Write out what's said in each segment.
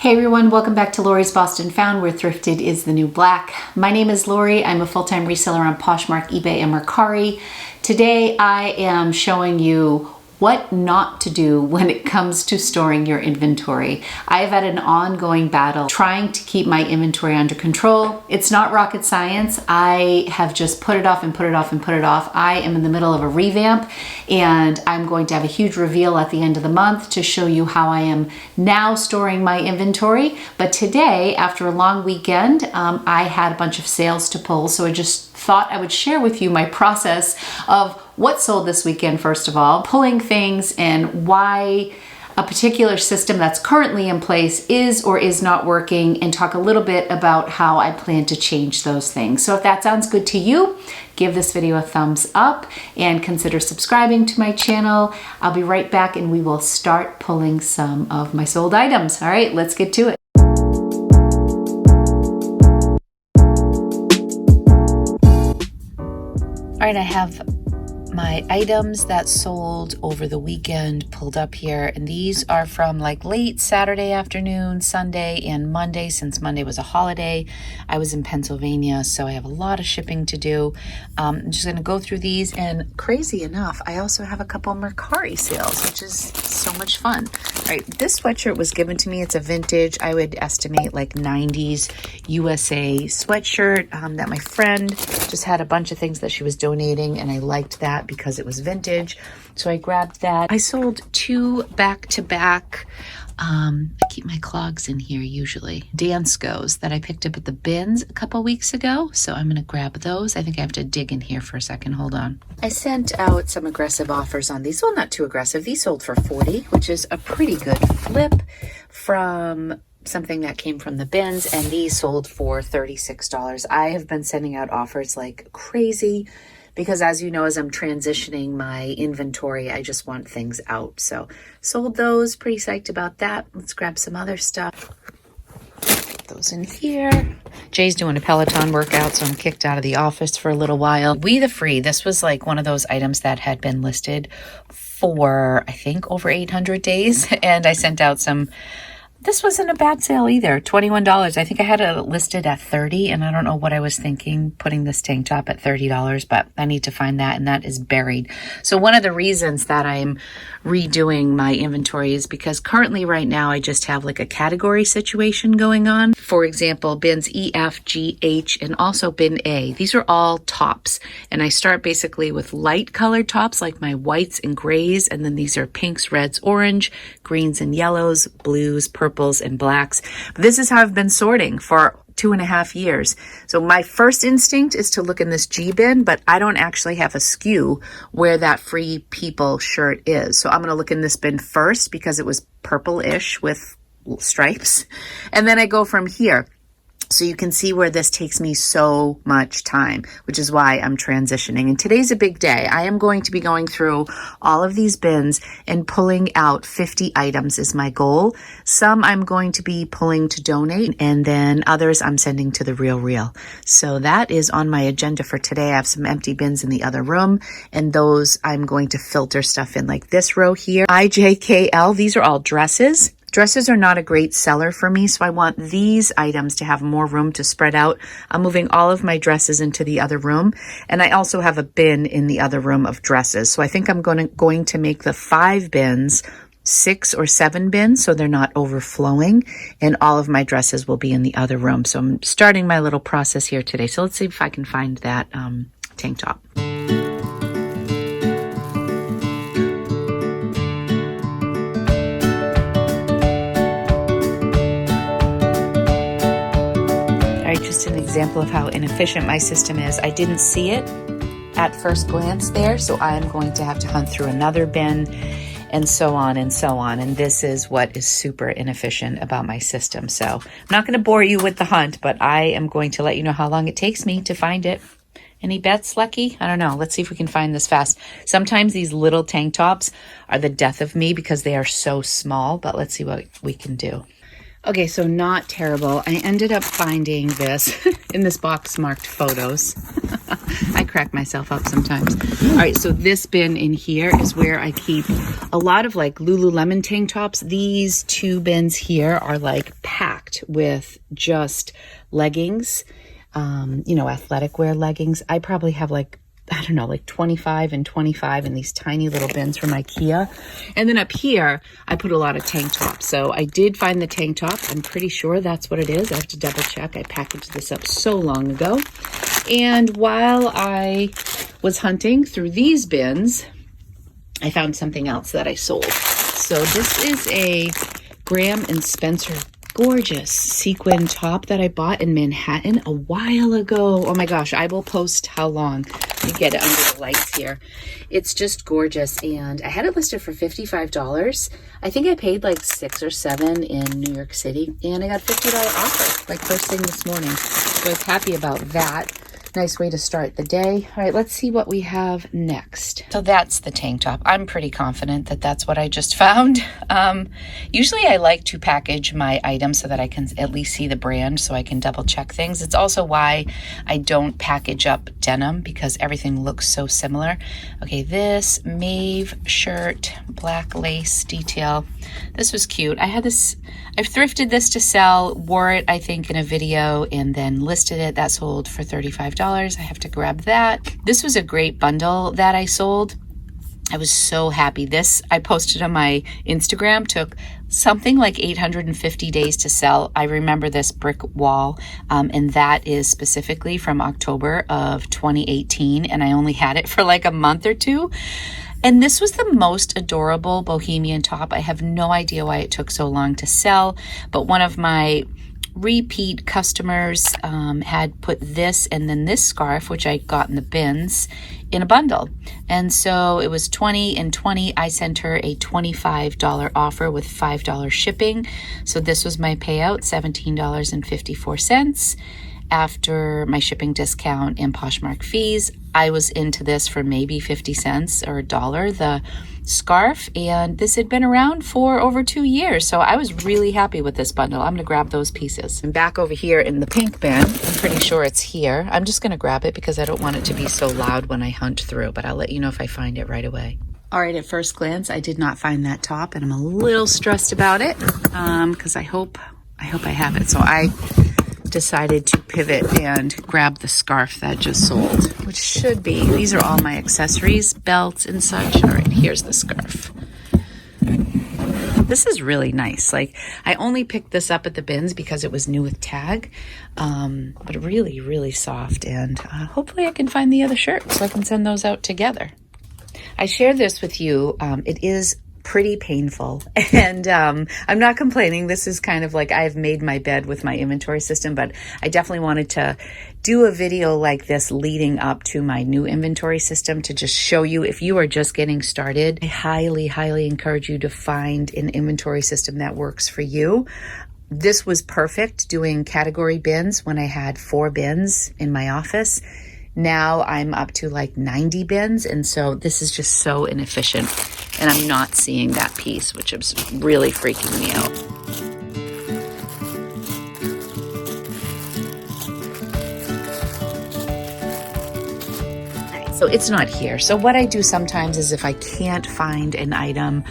Hey everyone, welcome back to Lori's Boston Found, where thrifted is the new black. My name is Lori. I'm a full-time reseller on Poshmark, eBay, and Mercari. Today I am showing you what not to do when it comes to storing your inventory. I've had an ongoing battle trying to keep my inventory under control. It's not rocket science. I have just put it off and put it off and put it off. I am in the middle of a revamp and I'm going to have a huge reveal at the end of the month to show you how I am now storing my inventory. But today, after a long weekend, I had a bunch of sales to pull, so I just thought I would share with you my process of what sold this weekend, first of all, pulling things and why a particular system that's currently in place is or is not working, and talk a little bit about how I plan to change those things. So if that sounds good to you, give this video a thumbs up and consider subscribing to my channel. I'll be right back and we will start pulling some of my sold items. All right, let's get to it. All right, I have my items that sold over the weekend pulled up here, and these are from like late Saturday afternoon, Sunday, and Monday, since Monday was a holiday. I was in Pennsylvania, so I have a lot of shipping to do. I'm just gonna go through these, and crazy enough, I also have a couple Mercari sales, which is so much fun. All right, this sweatshirt was given to me. It's a vintage, I would estimate like 90s USA sweatshirt that my friend just had a bunch of things that she was donating, and I liked that because it was vintage, so I grabbed that. I sold two back-to-back, I keep my clogs in here usually, Danskos that I picked up at the bins a couple weeks ago, so I'm gonna grab those. I think I have to dig in here for a second, hold on. I sent out some aggressive offers on these. Well, not too aggressive. These sold for $40, which is a pretty good flip from something that came from the bins, and these sold for $36. I have been sending out offers like crazy, because as you know, as I'm transitioning my inventory, I just want things out. So sold those, pretty psyched about that. Let's grab some other stuff. Put those in here. Jay's doing a Peloton workout, so I'm kicked out of the office for a little while. We the Free, this was like one of those items that had been listed for, I think, over 800 days. And I sent out some. This wasn't a bad sale either, $21. I think I had it listed at $30, and I don't know what I was thinking putting this tank top at $30, but I need to find that, and that is buried. So one of the reasons that I'm redoing my inventory is because currently right now I just have like a category situation going on. For example, bins E, F, G, H, and also bin A. These are all tops, and I start basically with light colored tops like my whites and grays, and then these are pinks, reds, orange, greens and yellows, blues, purples, and blacks. This is how I've been sorting for 2.5 years. So my first instinct is to look in this G bin, but I don't actually have a SKU where that Free People shirt is. So I'm going to look in this bin first because it was purple-ish with stripes. And then I go from here. So you can see where this takes me so much time, which is why I'm transitioning. And today's a big day. I am going to be going through all of these bins and pulling out 50 items is my goal. Some I'm going to be pulling to donate, and then others I'm sending to the Real. So that is on my agenda for today. I have some empty bins in the other room, and those I'm going to filter stuff in, like this row here. IJKL, these are all dresses. Dresses are not a great seller for me, so I want these items to have more room to spread out. I'm moving all of my dresses into the other room, and I also have a bin in the other room of dresses. So I think I'm going to make the 5 bins 6 or 7 bins so they're not overflowing, and all of my dresses will be in the other room. So I'm starting my little process here today. So let's see if I can find that tank top. Just an example of how inefficient my system is. I didn't see it at first glance there, so I am going to have to hunt through another bin, and so on and so on. And this is what is super inefficient about my system. So I'm not going to bore you with the hunt, but I am going to let you know how long it takes me to find it. Any bets, Lucky? I don't know. Let's see if we can find this fast. Sometimes these little tank tops are the death of me because they are so small, but let's see what we can do. Okay, so not terrible. I ended up finding this in this box marked photos. I crack myself up sometimes. All right, so this bin in here is where I keep a lot of like Lululemon tank tops. These two bins here are like packed with just leggings, you know, athletic wear leggings. I probably have like, I don't know, like 25 and 25 in these tiny little bins from IKEA. And then up here, I put a lot of tank tops. So I did find the tank top. I'm pretty sure that's what it is. I have to double check. I packaged this up so long ago. And while I was hunting through these bins, I found something else that I sold. So this is a Graham and Spencer gorgeous sequin top that I bought in Manhattan a while ago. Oh my gosh, I will post how long. You get it under the lights here. It's just gorgeous, and I had it listed for $55. I think I paid like $6 or $7 in New York City, and I got a $50 offer like first thing this morning. So I was happy about that. Nice way to start the day. All right, let's see what we have next. So that's the tank top. I'm pretty confident that that's what I just found. Usually I like to package my items so that I can at least see the brand so I can double check things. It's also why I don't package up denim because everything looks so similar. Okay, this Maeve shirt, black lace detail. This was cute. I thrifted this to sell, wore it, I think, in a video, and then listed it. That sold for $35. I have to grab that. This was a great bundle that I sold. I was so happy. This I posted on my Instagram, took something like 850 days to sell. I remember this brick wall, and that is specifically from October of 2018, and I only had it for like a month or two. And this was the most adorable bohemian top. I have no idea why it took so long to sell, but one of my repeat customers had put this and then this scarf, which I got in the bins, in a bundle. And so it was 20 and 20. I sent her a $25 offer with $5 shipping. So this was my payout, $17.54. After my shipping discount and Poshmark fees, I was into this for maybe 50 cents or $1, the scarf, and this had been around for over 2 years. So I was really happy with this bundle. I'm gonna grab those pieces. And back over here in the pink bin, I'm pretty sure it's here. I'm just gonna grab it because I don't want it to be so loud when I hunt through, but I'll let you know if I find it right away. All right, at first glance, I did not find that top, and I'm a little stressed about it because I hope I have it. So I decided to pivot and grab the scarf that just sold, which should be, these are all my accessories, belts and such. All right, here's the scarf. This is really nice. Like, I only picked this up at the bins because it was new with tag, but really, really soft. And hopefully I can find the other shirt so I can send those out together. I share this with you. It is pretty painful, and I'm not complaining. This is kind of like I've made my bed with my inventory system, but I definitely wanted to do a video like this leading up to my new inventory system to just show you if you are just getting started. I highly, highly encourage you to find an inventory system that works for you. This was perfect doing category bins when I had 4 bins in my office. Now I'm up to like 90 bins, and so this is just so inefficient, and I'm not seeing that piece, which is really freaking me out. So it's not here. So what I do sometimes is if I can't find an item,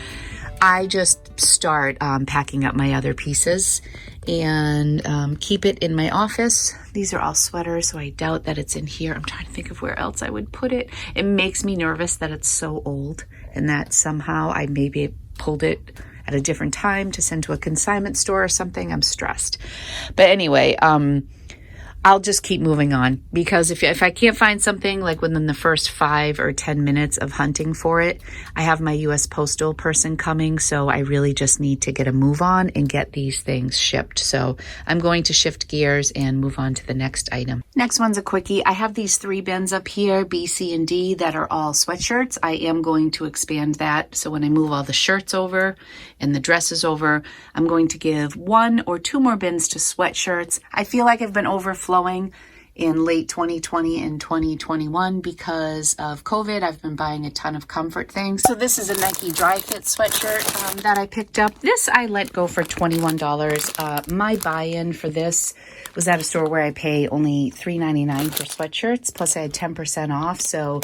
I just start packing up my other pieces and keep it in my office. These are all sweaters, so I doubt that it's in here. I'm trying to think of where else I would put it. It makes me nervous that it's so old and that somehow I maybe pulled it at a different time to send to a consignment store or something. I'm stressed. But anyway, I'll just keep moving on, because if I can't find something like within the first 5 or 10 minutes of hunting for it, I have my US Postal person coming, so I really just need to get a move on and get these things shipped. So I'm going to shift gears and move on to the next item. Next one's a quickie. I have these 3 bins up here, B, C, and D, that are all sweatshirts. I am going to expand that, so when I move all the shirts over and the dresses over, I'm going to give 1 or 2 more bins to sweatshirts. I feel like I've been overflowing in late 2020 and 2021 because of COVID. I've been buying a ton of comfort things. So this is a Nike dry fit sweatshirt that I picked up. This I let go for $21. My buy-in for this was at a store where I pay only $3.99 for sweatshirts, plus I had 10% off. So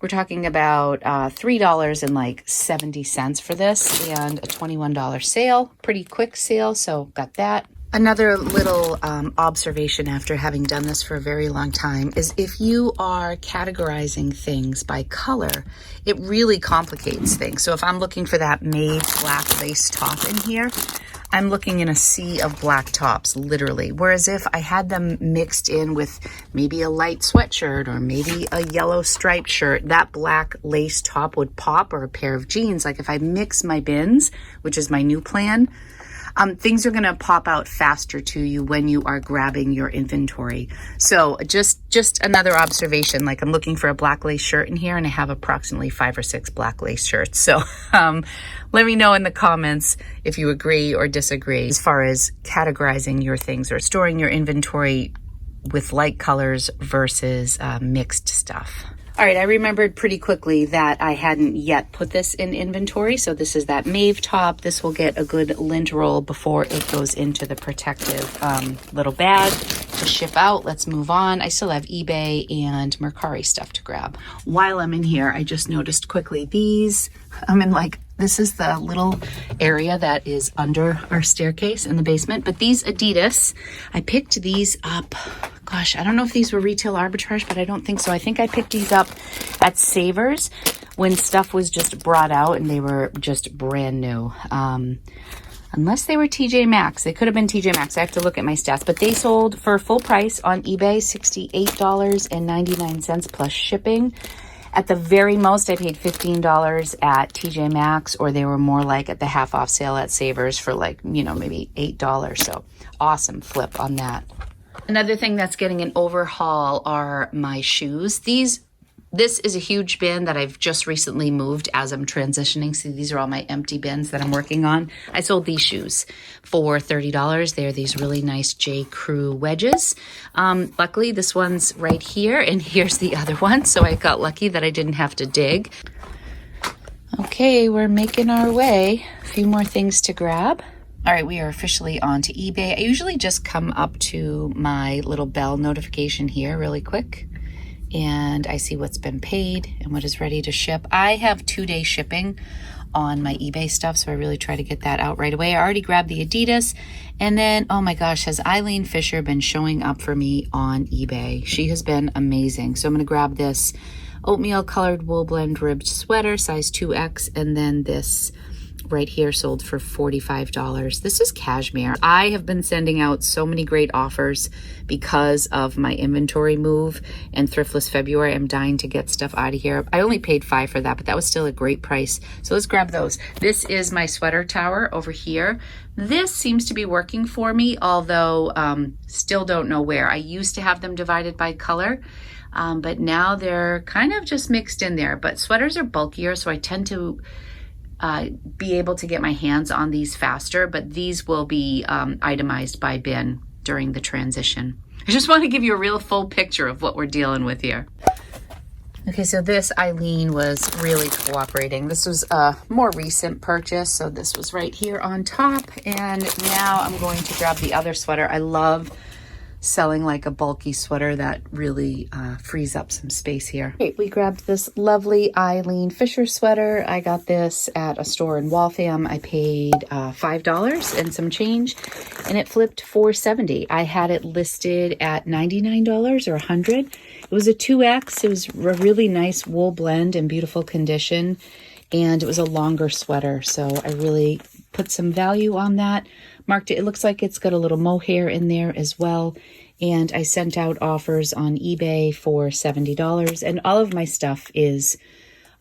we're talking about $3.70 for this and a $21 sale, pretty quick sale. So got that. Another little observation after having done this for a very long time is if you are categorizing things by color, it really complicates things. So if I'm looking for that mauve black lace top in here, I'm looking in a sea of black tops, literally. Whereas if I had them mixed in with maybe a light sweatshirt or maybe a yellow striped shirt, that black lace top would pop, or a pair of jeans. Like if I mix my bins, which is my new plan, things are going to pop out faster to you when you are grabbing your inventory. So just another observation, like I'm looking for a black lace shirt in here and I have approximately 5 or 6 black lace shirts. So let me know in the comments if you agree or disagree as far as categorizing your things or storing your inventory with light colors versus mixed stuff. All right, I remembered pretty quickly that I hadn't yet put this in inventory. So this is that mauve top. This will get a good lint roll before it goes into the protective little bag to ship out. Let's move on. I still have eBay and Mercari stuff to grab. While I'm in here, I just noticed quickly these. This is the little area that is under our staircase in the basement. But these Adidas, I picked these up. Gosh, I don't know if these were retail arbitrage, but I don't think so. I think I picked these up at Savers when stuff was just brought out and they were just brand new. Unless they were TJ Maxx. They could have been TJ Maxx. I have to look at my stats. But they sold for full price on eBay, $68.99 plus shipping. At the very most, I paid $15 at TJ Maxx, or they were more like at the half off sale at Savers for maybe $8. So awesome flip on that. Another thing that's getting an overhaul are my shoes. This is a huge bin that I've just recently moved as I'm transitioning. So these are all my empty bins that I'm working on. I sold these shoes for $30. They're these really nice J. Crew wedges. Luckily, this one's right here, and here's the other one. So I got lucky that I didn't have to dig. Okay, we're making our way. A few more things to grab. All right, we are officially on to eBay. I usually just come up to my little bell notification here really quick, and I see what's been paid and what is ready to ship. I have 2-day shipping on my eBay stuff, so I really try to get that out right away. I already grabbed the Adidas, and then, oh my gosh, has Eileen Fisher been showing up for me on eBay? She has been amazing. So I'm going to grab this oatmeal colored wool blend ribbed sweater, size 2X, and then this right here sold for $45. This is cashmere. I have been sending out so many great offers because of my inventory move and Thriftless February. I'm dying to get stuff out of here. I only paid $5 for that, but that was still a great price. So let's grab those. This is my sweater tower over here. This seems to be working for me, although still don't know where. I used to have them divided by color, but now they're kind of just mixed in there. But sweaters are bulkier, so I tend to be able to get my hands on these faster, but these will be itemized by bin during the transition. I just want to give you a real full picture of what we're dealing with here. Okay, so this Eileen was really cooperating. This was a more recent purchase, so this was right here on top, and now I'm going to grab the other sweater. I love selling like a bulky sweater that really frees up some space here. Okay, we grabbed this lovely Eileen Fisher sweater. I got this at a store in Waltham. I paid $5 and some change, and it flipped $4.70. I had it listed at $99 or $100. It was a 2X. It was a really nice wool blend in beautiful condition, and it was a longer sweater, so I really put some value on that. Marked it. It looks like it's got a little mohair in there as well. And I sent out offers on eBay for $70. And all of my stuff is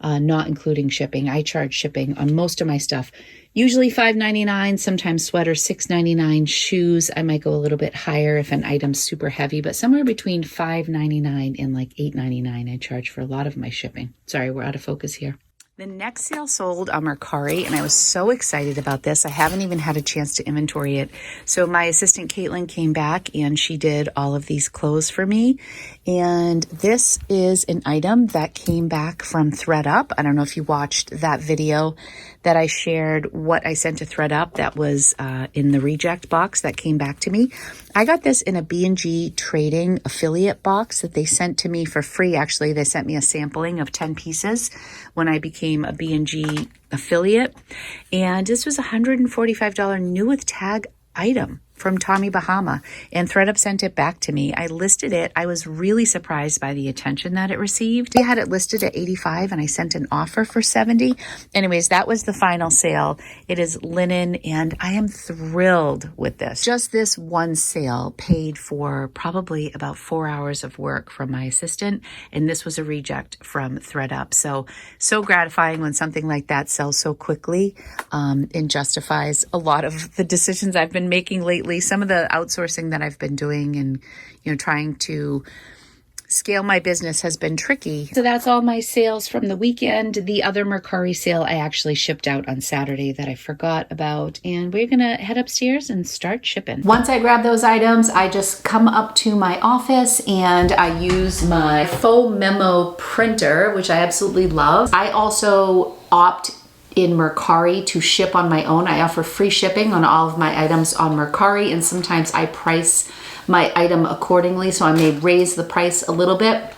not including shipping. I charge shipping on most of my stuff. Usually $5.99, sometimes sweaters $6.99, shoes I might go a little bit higher if an item's super heavy, but somewhere between $5.99 and like $8.99 I charge for a lot of my shipping. Sorry, we're out of focus here. The next sale sold on Mercari, and I was so excited about this. I haven't even had a chance to inventory it. So my assistant Caitlin came back and she did all of these clothes for me. And this is an item that came back from ThredUp. I don't know if you watched that video that I shared what I sent to ThredUp that was in the reject box that came back to me. I got this in a B&G trading affiliate box that they sent to me for free. Actually, they sent me a sampling of 10 pieces when I became a B&G affiliate. And this was a $145 new with tag item from Tommy Bahama, and ThredUp sent it back to me. I listed it. I was really surprised by the attention that it received. They had it listed at $85 and I sent an offer for $70. Anyways, that was the final sale. It is linen and I am thrilled with this. Just this one sale paid for probably about 4 hours of work from my assistant, and this was a reject from ThredUp. So gratifying when something like that sells so quickly and justifies a lot of the decisions I've been making lately. Some of the outsourcing that I've been doing and, trying to scale my business has been tricky. So that's all my sales from the weekend. The other Mercari sale I actually shipped out on Saturday that I forgot about, and we're gonna head upstairs and start shipping. Once I grab those items, I just come up to my office and I use my faux memo printer, which I absolutely love. I also opt in Mercari to ship on my own. I offer free shipping on all of my items on Mercari, and sometimes I price my item accordingly, so I may raise the price a little bit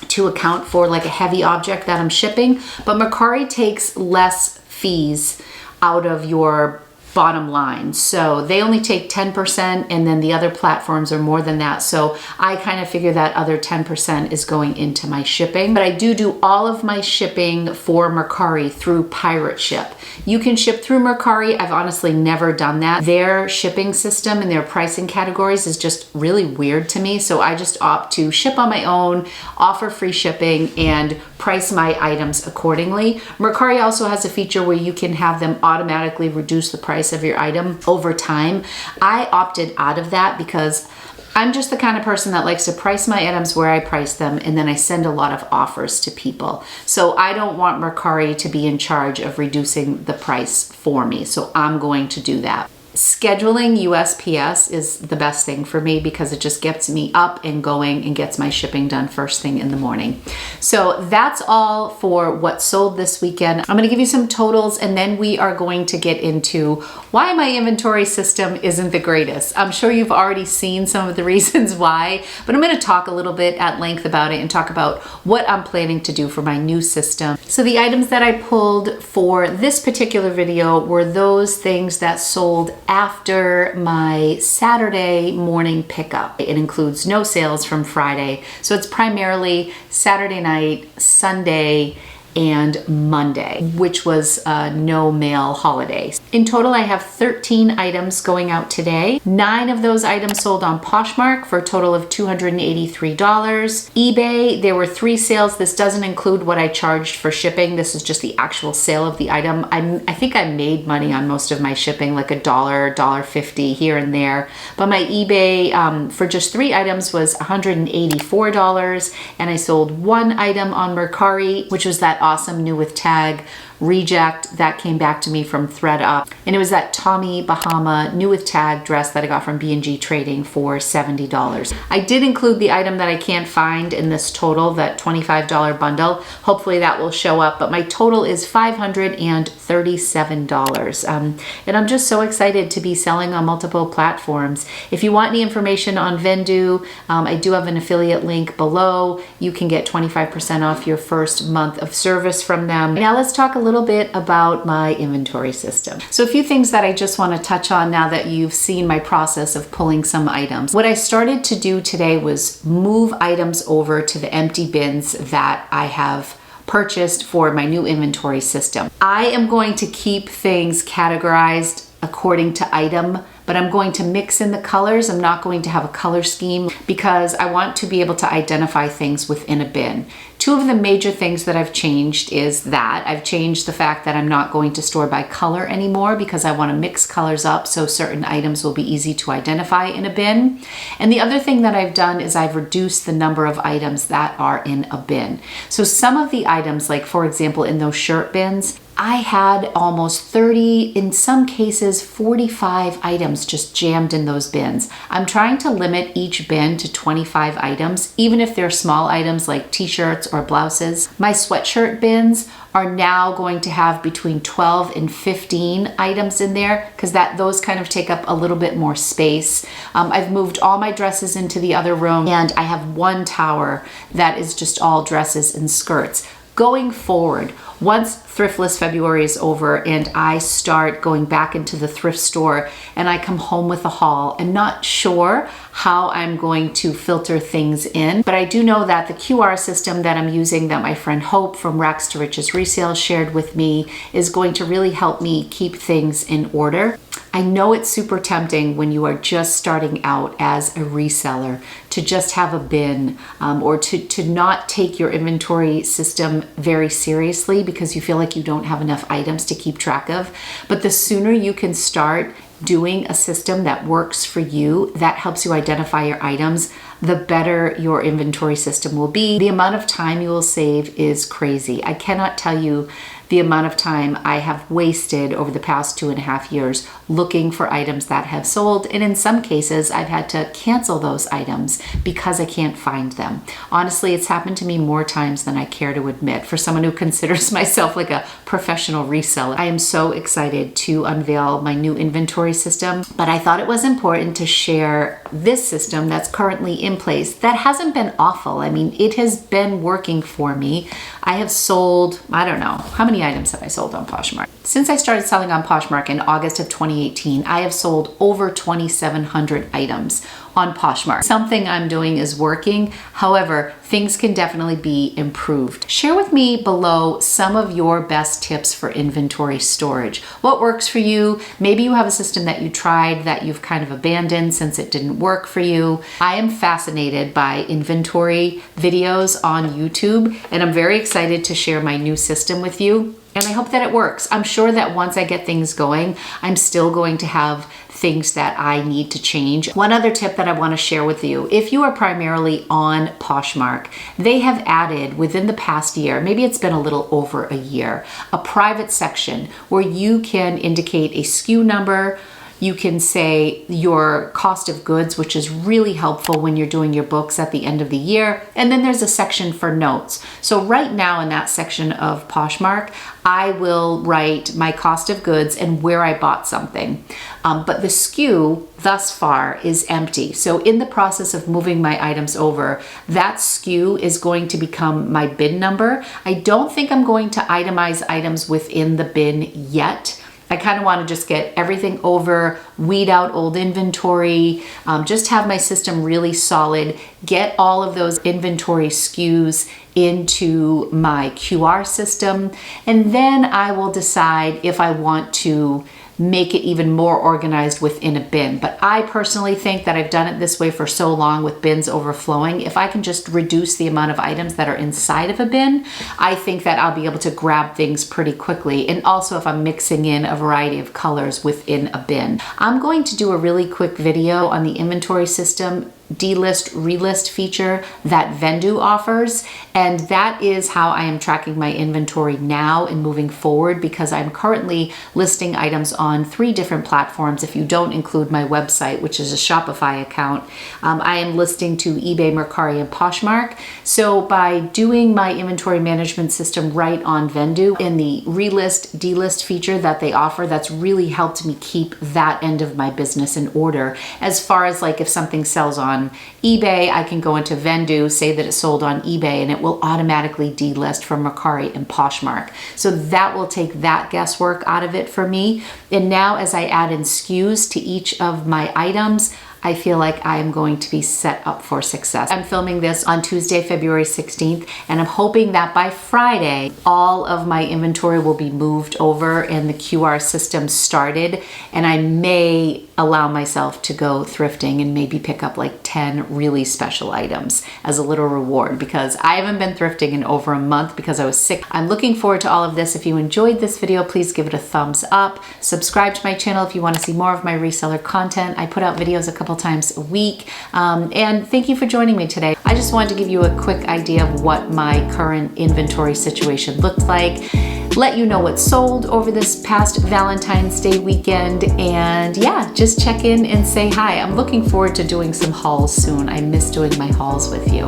to account for like a heavy object that I'm shipping. But Mercari takes less fees out of your bottom line. So they only take 10%, and then the other platforms are more than that. So I kind of figure that other 10% is going into my shipping. But I do all of my shipping for Mercari through Pirate Ship. You can ship through Mercari. I've honestly never done that. Their shipping system and their pricing categories is just really weird to me. So I just opt to ship on my own, offer free shipping, and price my items accordingly. Mercari also has a feature where you can have them automatically reduce the price of your item over time. I opted out of that because I'm just the kind of person that likes to price my items where I price them, and then I send a lot of offers to people. So I don't want Mercari to be in charge of reducing the price for me. So I'm going to do that. Scheduling USPS is the best thing for me because it just gets me up and going and gets my shipping done first thing in the morning. So that's all for what sold this weekend. I'm going to give you some totals, and then we are going to get into why my inventory system isn't the greatest. I'm sure you've already seen some of the reasons why, but I'm going to talk a little bit at length about it and talk about what I'm planning to do for my new system. So the items that I pulled for this particular video were those things that sold after my Saturday morning pickup. It includes no sales from Friday. So it's primarily Saturday night, Sunday, and Monday, which was no mail holiday. In total, I have 13 items going out today. 9 of those items sold on Poshmark for a total of $283. eBay, there were 3 sales. This doesn't include what I charged for shipping. This is just the actual sale of the item. I think I made money on most of my shipping, like $1, $1.50 here and there. But my eBay for just 3 items was $184, and I sold 1 item on Mercari, which was that awesome new with tag reject that came back to me from ThredUp, and it was that Tommy Bahama new with tag dress that I got from B&G Trading for $70. I did include the item that I can't find in this total, that $25 bundle. Hopefully that will show up, but my total is $537. And I'm just so excited to be selling on multiple platforms. If you want any information on Vendoo, I do have an affiliate link below. You can get 25% off your first month of service from them. Now let's talk a little bit about my inventory system. So a few things that I just want to touch on now that you've seen my process of pulling some items. What I started to do today was move items over to the empty bins that I have purchased for my new inventory system. I am going to keep things categorized according to item, but I'm going to mix in the colors. I'm not going to have a color scheme because I want to be able to identify things within a bin. Two of the major things that I've changed is that I've changed the fact that I'm not going to store by color anymore because I want to mix colors up so certain items will be easy to identify in a bin. And the other thing that I've done is I've reduced the number of items that are in a bin. So some of the items, like for example in those shirt bins, I had almost 30, in some cases 45 items just jammed in those bins. I'm trying to limit each bin to 25 items, even if they're small items like t-shirts or blouses. My sweatshirt bins are now going to have between 12 and 15 items in there because those kind of take up a little bit more space. I've moved all my dresses into the other room, and I have one tower that is just all dresses and skirts. Going forward, once Thriftless February is over and I start going back into the thrift store and I come home with a haul, I'm not sure how I'm going to filter things in, but I do know that the QR system that I'm using, that my friend Hope from Rags to Riches Resale shared with me, is going to really help me keep things in order. I know it's super tempting when you are just starting out as a reseller to just have a bin or to not take your inventory system very seriously because you feel like you don't have enough items to keep track of. But the sooner you can start doing a system that works for you, that helps you identify your items, the better your inventory system will be. The amount of time you will save is crazy. I cannot tell you the amount of time I have wasted over the past 2.5 years looking for items that have sold. And in some cases, I've had to cancel those items because I can't find them. Honestly, it's happened to me more times than I care to admit. For someone who considers myself like a professional reseller, I am so excited to unveil my new inventory system. But I thought it was important to share this system that's currently in place that hasn't been awful. I mean, it has been working for me. I have sold, I don't know, how many items have I sold on Poshmark? Since I started selling on Poshmark in August of 2018, I have sold over 2,700 items on Poshmark. Something I'm doing is working. However, things can definitely be improved. Share with me below some of your best tips for inventory storage. What works for you? Maybe you have a system that you tried that you've kind of abandoned since it didn't work for you. I am fascinated by inventory videos on YouTube, and I'm very excited to share my new system with you. And I hope that it works. I'm sure that once I get things going, I'm still going to have things that I need to change. One other tip that I want to share with you, if you are primarily on Poshmark, they have added within the past year, maybe it's been a little over a year, a private section where you can indicate a SKU number. You can say your cost of goods, which is really helpful when you're doing your books at the end of the year. And then there's a section for notes. So right now in that section of Poshmark, I will write my cost of goods and where I bought something. But the SKU thus far is empty. So in the process of moving my items over, that SKU is going to become my bin number. I don't think I'm going to itemize items within the bin yet. I kind of want to just get everything over, weed out old inventory, just have my system really solid, get all of those inventory SKUs into my QR system, and then I will decide if I want to make it even more organized within a bin. But I personally think that I've done it this way for so long with bins overflowing. If I can just reduce the amount of items that are inside of a bin, I think that I'll be able to grab things pretty quickly. And also if I'm mixing in a variety of colors within a bin. I'm going to do a really quick video on the inventory system delist relist feature that Vendoo offers, and that is how I am tracking my inventory now and moving forward, because I'm currently listing items on 3 different platforms if you don't include my website, which is a Shopify account. I am listing to eBay, Mercari, and Poshmark. So by doing my inventory management system right on Vendoo and the relist delist feature that they offer, that's really helped me keep that end of my business in order. As far as like if something sells on eBay, I can go into Vendoo, say that it sold on eBay, and it will automatically delist from Mercari and Poshmark. So that will take that guesswork out of it for me. And now as I add in SKUs to each of my items, I feel like I'm going to be set up for success. I'm filming this on Tuesday, February 16th, and I'm hoping that by Friday, all of my inventory will be moved over and the QR system started, and I may allow myself to go thrifting and maybe pick up like 10 really special items as a little reward, because I haven't been thrifting in over a month because I was sick. I'm looking forward to all of this. If you enjoyed this video, please give it a thumbs up. Subscribe to my channel if you want to see more of my reseller content. I put out videos a couple times a week. And thank you for joining me today. I just wanted to give you a quick idea of what my current inventory situation looked like, let you know what sold over this past Valentine's Day weekend, and yeah, just check in and say hi. I'm looking forward to doing some hauls soon. I miss doing my hauls with you.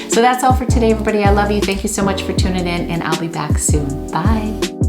So that's all for today, everybody. I love you. Thank you so much for tuning in, and I'll be back soon. Bye.